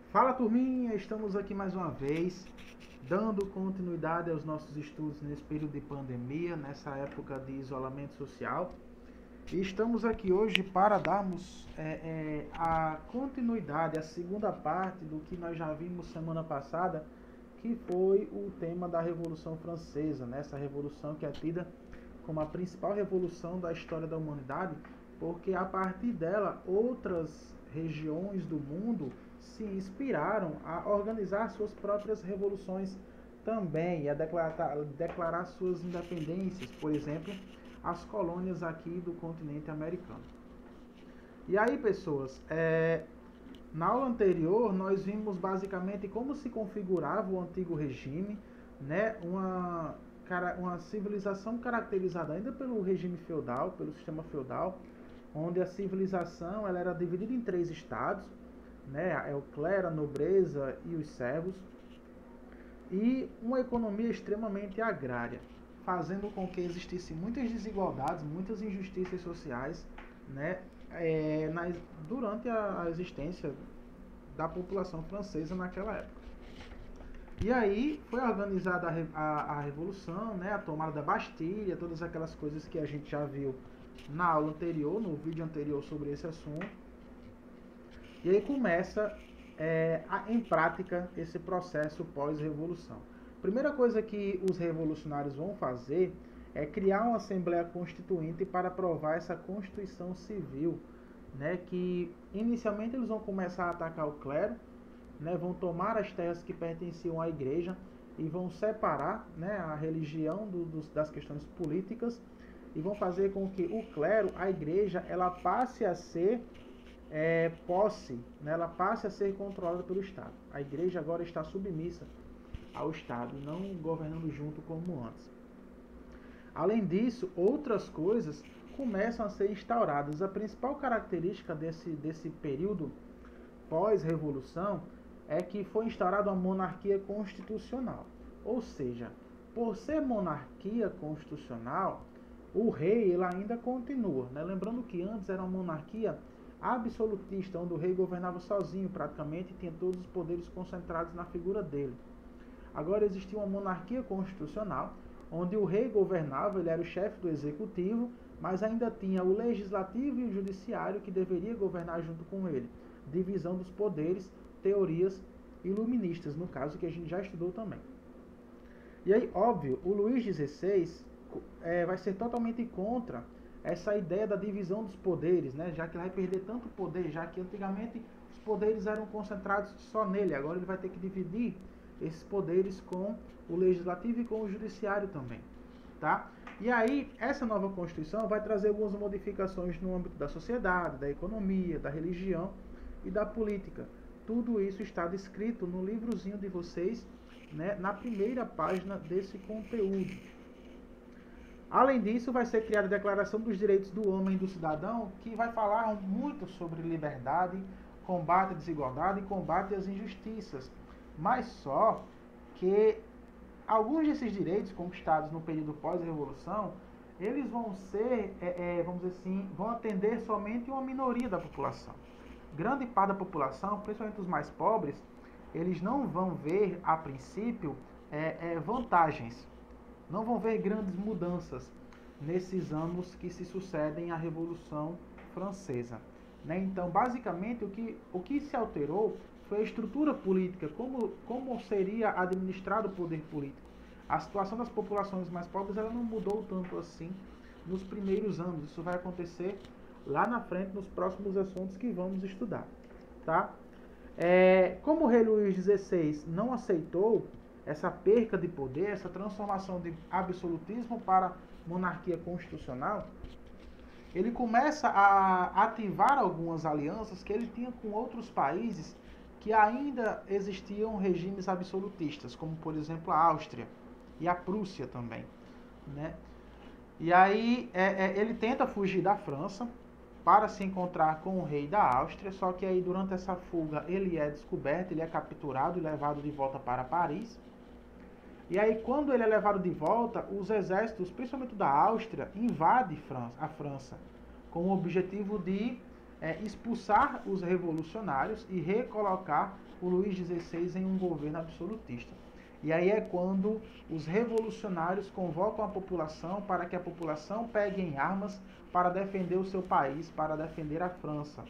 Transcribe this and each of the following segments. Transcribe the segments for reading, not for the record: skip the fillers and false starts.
Fala turminha, estamos aqui mais uma vez, dando continuidade aos nossos estudos nesse período de pandemia, nessa época de isolamento social. E estamos aqui hoje para darmos a continuidade, a segunda parte do que nós já vimos semana passada, que foi o tema da Revolução Francesa, nessa revolução que é tida como a principal revolução da história da humanidade, porque a partir dela outras regiões do mundo se inspiraram a organizar suas próprias revoluções também e a declarar suas independências, por exemplo, as colônias aqui do continente americano. E aí, pessoas, na aula anterior nós vimos basicamente como se configurava o antigo regime, né? Uma civilização caracterizada ainda pelo regime feudal, pelo sistema feudal, onde a civilização ela era dividida em três estados, né? É o clero, a nobreza e os servos, e uma economia extremamente agrária, fazendo com que existissem muitas desigualdades, muitas injustiças sociais, né? Durante a existência da população francesa naquela época. E aí foi organizada a Revolução, né, a tomada da Bastilha, todas aquelas coisas que a gente já viu na aula anterior, no vídeo anterior sobre esse assunto. E aí começa em prática esse processo pós-revolução. Primeira coisa que os revolucionários vão fazer é criar uma Assembleia Constituinte para aprovar essa Constituição Civil, né, que inicialmente eles vão começar a atacar o clero, né, vão tomar as terras que pertenciam à igreja e vão separar, né, a religião das questões políticas e vão fazer com que o clero, a igreja, ela passe a ser posse, né, ela passe a ser controlada pelo Estado. A igreja agora está submissa ao Estado, não governando junto como antes. Além disso, outras coisas começam a ser instauradas. A principal característica desse período pós-revolução é que foi instaurada uma monarquia constitucional. Ou seja, por ser monarquia constitucional, o rei ele ainda continua, né? Lembrando que antes era uma monarquia absolutista, onde o rei governava sozinho praticamente e tinha todos os poderes concentrados na figura dele. Agora existia uma monarquia constitucional, onde o rei governava, ele era o chefe do executivo, mas ainda tinha o legislativo e o judiciário que deveria governar junto com ele. Divisão dos poderes, teorias iluministas, no caso que a gente já estudou também. E aí, óbvio, o Luís XVI vai ser totalmente contra essa ideia da divisão dos poderes, né? Já que ele vai perder tanto poder, já que antigamente os poderes eram concentrados só nele, agora ele vai ter que dividir esses poderes com o legislativo e com o judiciário também, tá? E aí, essa nova Constituição vai trazer algumas modificações no âmbito da sociedade, da economia, da religião e da política. Tudo isso está descrito no livrozinho de vocês, né, na primeira página desse conteúdo. Além disso, vai ser criada a Declaração dos Direitos do Homem e do Cidadão, que vai falar muito sobre liberdade, combate à desigualdade e combate às injustiças. Mas só que alguns desses direitos conquistados no período pós-revolução, eles vão ser, vamos dizer assim, vão atender somente uma minoria da população. Grande parte da população, principalmente os mais pobres, eles não vão ver, a princípio, vantagens. Não vão ver grandes mudanças nesses anos que se sucedem à Revolução Francesa, né? Então, basicamente, o que se alterou foi a estrutura política, como seria administrado o poder político. A situação das populações mais pobres ela não mudou tanto assim nos primeiros anos. Isso vai acontecer lá na frente, nos próximos assuntos que vamos estudar, tá? Como o rei Luís XVI não aceitou essa perca de poder, essa transformação de absolutismo para monarquia constitucional, ele começa a ativar algumas alianças que ele tinha com outros países que ainda existiam regimes absolutistas, como por exemplo a Áustria e a Prússia também, né? E aí ele tenta fugir da França para se encontrar com o rei da Áustria, só que aí durante essa fuga ele é descoberto, ele é capturado e levado de volta para Paris. E aí quando ele é levado de volta, os exércitos, principalmente da Áustria, invadem a França, com o objetivo de expulsar os revolucionários e recolocar o Luís XVI em um governo absolutista. E aí é quando os revolucionários convocam a população para que a população pegue em armas para defender o seu país, para defender a França.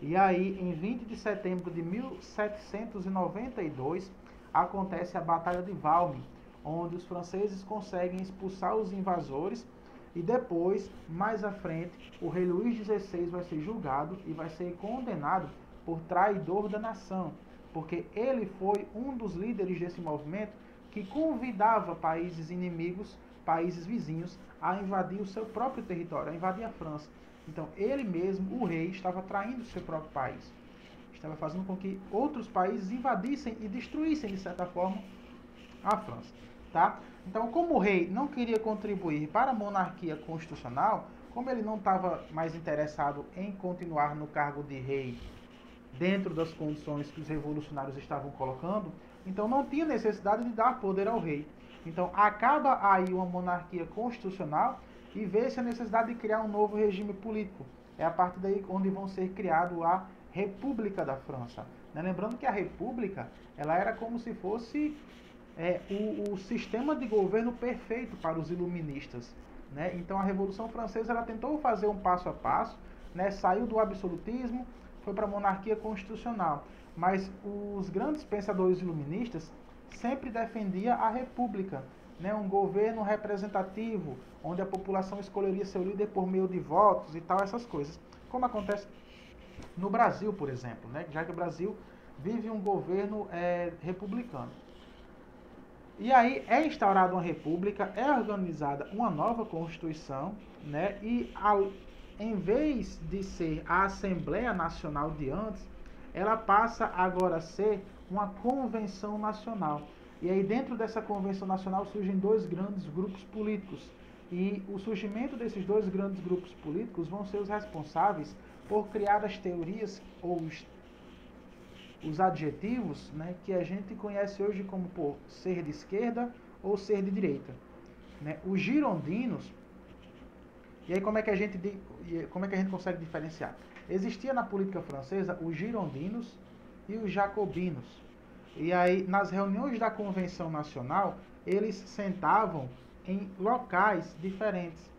E aí, em 20 de setembro de 1792, acontece a Batalha de Valmy, onde os franceses conseguem expulsar os invasores e depois, mais à frente, o rei Luís XVI vai ser julgado e vai ser condenado por traidor da nação, porque ele foi um dos líderes desse movimento que convidava países inimigos, países vizinhos, a invadir o seu próprio território, a invadir a França. Então, ele mesmo, o rei, estava traindo o seu próprio país. Estava fazendo com que outros países invadissem e destruíssem, de certa forma, a França. Tá? Então, como o rei não queria contribuir para a monarquia constitucional, como ele não estava mais interessado em continuar no cargo de rei dentro das condições que os revolucionários estavam colocando, então não tinha necessidade de dar poder ao rei. Então, acaba aí uma monarquia constitucional e vê-se a necessidade de criar um novo regime político. É a partir daí onde vão ser criado a República da França. Lembrando que a República ela era como se fosse o sistema de governo perfeito para os iluministas. Então, a Revolução Francesa ela tentou fazer um passo a passo, saiu do absolutismo, foi para a monarquia constitucional. Mas os grandes pensadores iluministas sempre defendiam a república, um governo representativo, onde a população escolheria seu líder por meio de votos e tal, essas coisas. Como acontece no Brasil, por exemplo, já que o Brasil vive um governo republicano. E aí é instaurada uma república, é organizada uma nova constituição, e em vez de ser a Assembleia Nacional de antes, ela passa agora a ser uma convenção nacional. E aí dentro dessa convenção nacional surgem dois grandes grupos políticos. E o surgimento desses dois grandes grupos políticos vão ser os responsáveis por criar as teorias ou os adjetivos que a gente conhece hoje como por ser de esquerda ou ser de direita. Os girondinos, e aí como é que a gente consegue diferenciar? Existia na política francesa os girondinos e os jacobinos. E aí, nas reuniões da Convenção Nacional, eles sentavam em locais diferentes.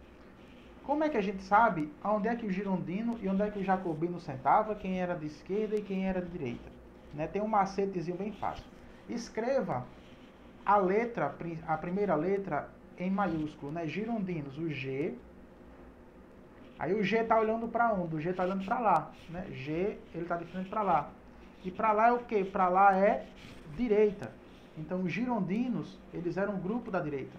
Como é que a gente sabe onde é que o girondino e onde é que o jacobino sentava, quem era de esquerda e quem era de direita? Tem um macetezinho bem fácil. Escreva a primeira letra em maiúsculo, girondinos, o G. Aí o G está olhando para onde? O G está olhando para lá. G, ele está de frente para lá. E para lá é o quê? Para lá é direita. Então os girondinos, eles eram um grupo da direita.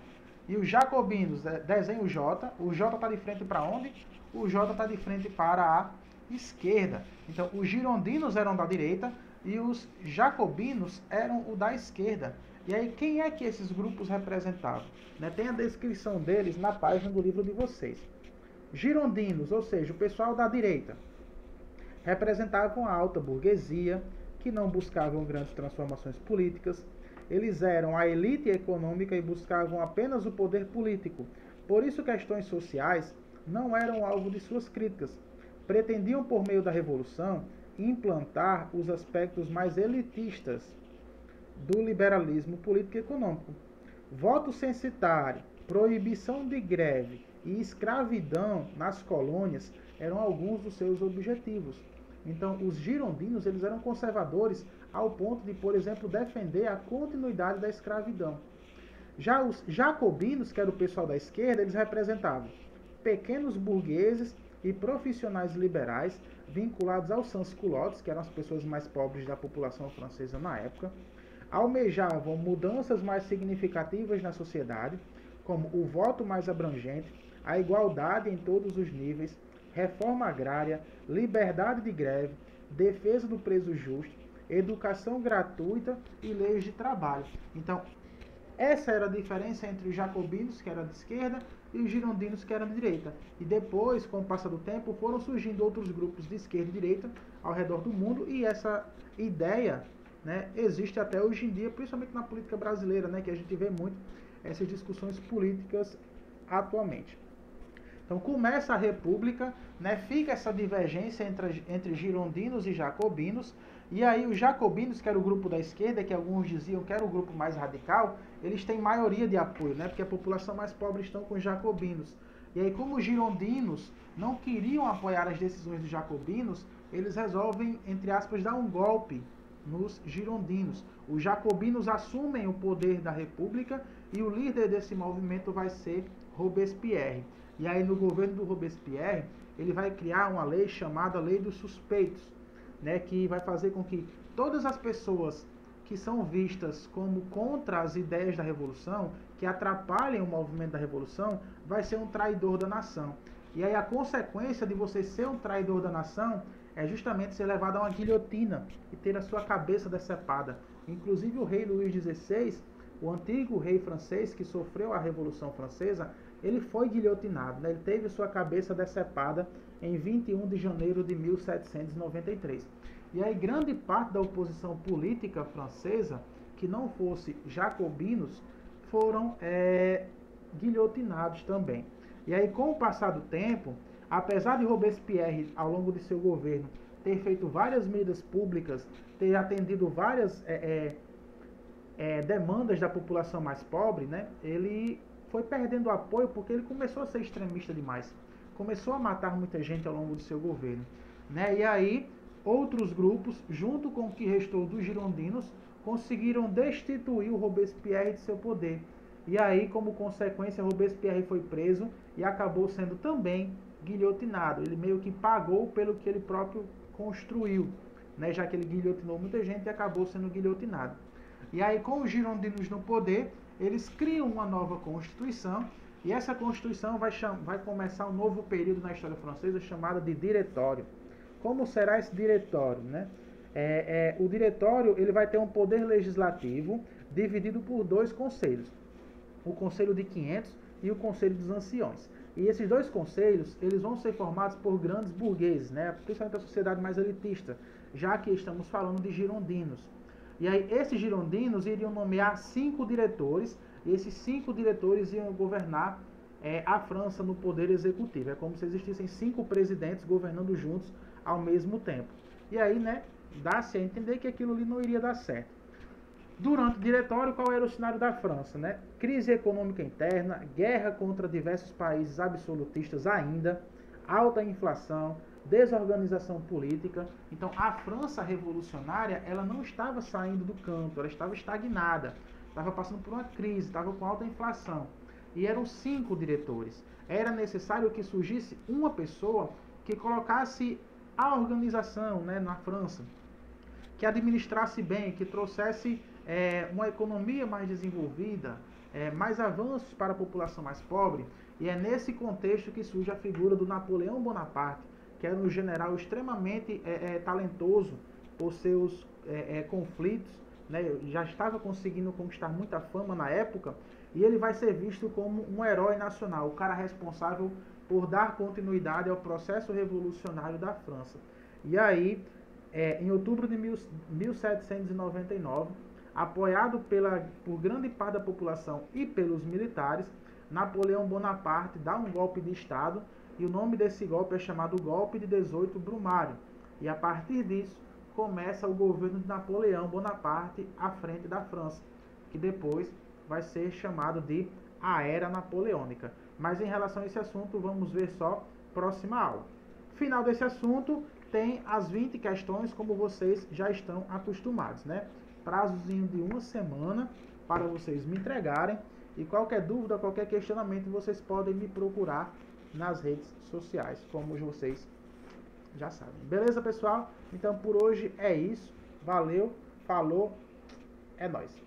E os jacobinos, desenha o J. O J está de frente para onde? O J está de frente para a esquerda. Então os girondinos eram da direita e os jacobinos eram o da esquerda. E aí quem é que esses grupos representavam? Tem a descrição deles na página do livro de vocês. Girondinos, ou seja, o pessoal da direita, representavam a alta burguesia, que não buscavam grandes transformações políticas. Eles eram a elite econômica e buscavam apenas o poder político. Por isso, questões sociais não eram alvo de suas críticas. Pretendiam, por meio da Revolução, implantar os aspectos mais elitistas do liberalismo político e econômico. Voto censitário, proibição de greve e escravidão nas colônias eram alguns dos seus objetivos. Então, os girondinos eles eram conservadores ao ponto de, por exemplo, defender a continuidade da escravidão. Já os jacobinos, que era o pessoal da esquerda, eles representavam pequenos burgueses e profissionais liberais vinculados aos sans-culottes, que eram as pessoas mais pobres da população francesa na época, almejavam mudanças mais significativas na sociedade, como o voto mais abrangente, a igualdade em todos os níveis, reforma agrária, liberdade de greve, defesa do preço justo, educação gratuita e leis de trabalho. Então, essa era a diferença entre os jacobinos, que eram de esquerda, e os girondinos, que eram de direita. E depois, com o passar do tempo, foram surgindo outros grupos de esquerda e direita ao redor do mundo, e essa ideia existe até hoje em dia, principalmente na política brasileira, que a gente vê muito essas discussões políticas atualmente. Então começa a República, né, fica essa divergência entre girondinos e jacobinos, e aí os jacobinos, que era o grupo da esquerda, que alguns diziam que era o grupo mais radical, eles têm maioria de apoio, né, porque a população mais pobre estão com os jacobinos. E aí, como os girondinos não queriam apoiar as decisões dos jacobinos, eles resolvem, entre aspas, dar um golpe nos girondinos. Os jacobinos assumem o poder da República e o líder desse movimento vai ser Robespierre. E aí, no governo do Robespierre, ele vai criar uma lei chamada Lei dos Suspeitos, né, que vai fazer com que todas as pessoas que são vistas como contra as ideias da Revolução, que atrapalhem o movimento da Revolução, vai ser um traidor da nação. E aí a consequência de você ser um traidor da nação é justamente ser levado a uma guilhotina e ter a sua cabeça decepada. Inclusive o rei Luís XVI, o antigo rei francês que sofreu a Revolução Francesa, ele foi guilhotinado, né? Ele teve sua cabeça decepada em 21 de janeiro de 1793. E aí grande parte da oposição política francesa, que não fosse jacobinos, foram guilhotinados também. E aí, com o passar do tempo, apesar de Robespierre, ao longo de seu governo, ter feito várias medidas públicas, ter atendido várias demandas da população mais pobre, né, ele foi perdendo apoio porque ele começou a ser extremista demais. Começou a matar muita gente ao longo do seu governo, né? E aí, outros grupos, junto com o que restou dos girondinos, conseguiram destituir o Robespierre de seu poder. E aí, como consequência, Robespierre foi preso e acabou sendo também guilhotinado. Ele meio que pagou pelo que ele próprio construiu, né? Já que ele guilhotinou muita gente e acabou sendo guilhotinado. E aí, com os girondinos no poder, eles criam uma nova Constituição, e essa Constituição vai começar um novo período na história francesa chamado de Diretório. Como será esse diretório, né? O diretório ele vai ter um poder legislativo dividido por dois conselhos. O Conselho de 500 e o Conselho dos Anciões. E esses dois conselhos, eles vão ser formados por grandes burgueses, né? Principalmente a sociedade mais elitista, já que estamos falando de girondinos. E aí esses girondinos iriam nomear 5 diretores, e esses 5 diretores iam governar a França no poder executivo. É como se existissem 5 presidentes governando juntos ao mesmo tempo. E aí, né, dá-se a entender que aquilo ali não iria dar certo. Durante o diretório, qual era o cenário da França, né? Crise econômica interna, guerra contra diversos países absolutistas ainda, alta inflação, desorganização política. Então, a França revolucionária, ela não estava saindo do canto, ela estava estagnada, estava passando por uma crise, estava com alta inflação. E eram 5 diretores. Era necessário que surgisse uma pessoa que colocasse a organização, né, na França, que administrasse bem, que trouxesse uma economia mais desenvolvida, mais avanços para a população mais pobre. E é nesse contexto que surge a figura do Napoleão Bonaparte, que era um general extremamente talentoso por seus conflitos, né? Já estava conseguindo conquistar muita fama na época, e ele vai ser visto como um herói nacional, o cara responsável por dar continuidade ao processo revolucionário da França. E aí, em outubro de 1799, apoiado por grande parte da população e pelos militares, Napoleão Bonaparte dá um golpe de Estado, e o nome desse golpe é chamado Golpe de 18 Brumário. E a partir disso, começa o governo de Napoleão Bonaparte à frente da França, que depois vai ser chamado de a Era Napoleônica. Mas em relação a esse assunto, vamos ver só próxima aula. Final desse assunto, tem as 20 questões, como vocês já estão acostumados, né? Prazozinho de 1 semana para vocês me entregarem. E qualquer dúvida, qualquer questionamento, vocês podem me procurar nas redes sociais, como vocês já sabem. Beleza, pessoal? Então, por hoje é isso. Valeu, falou, é nóis.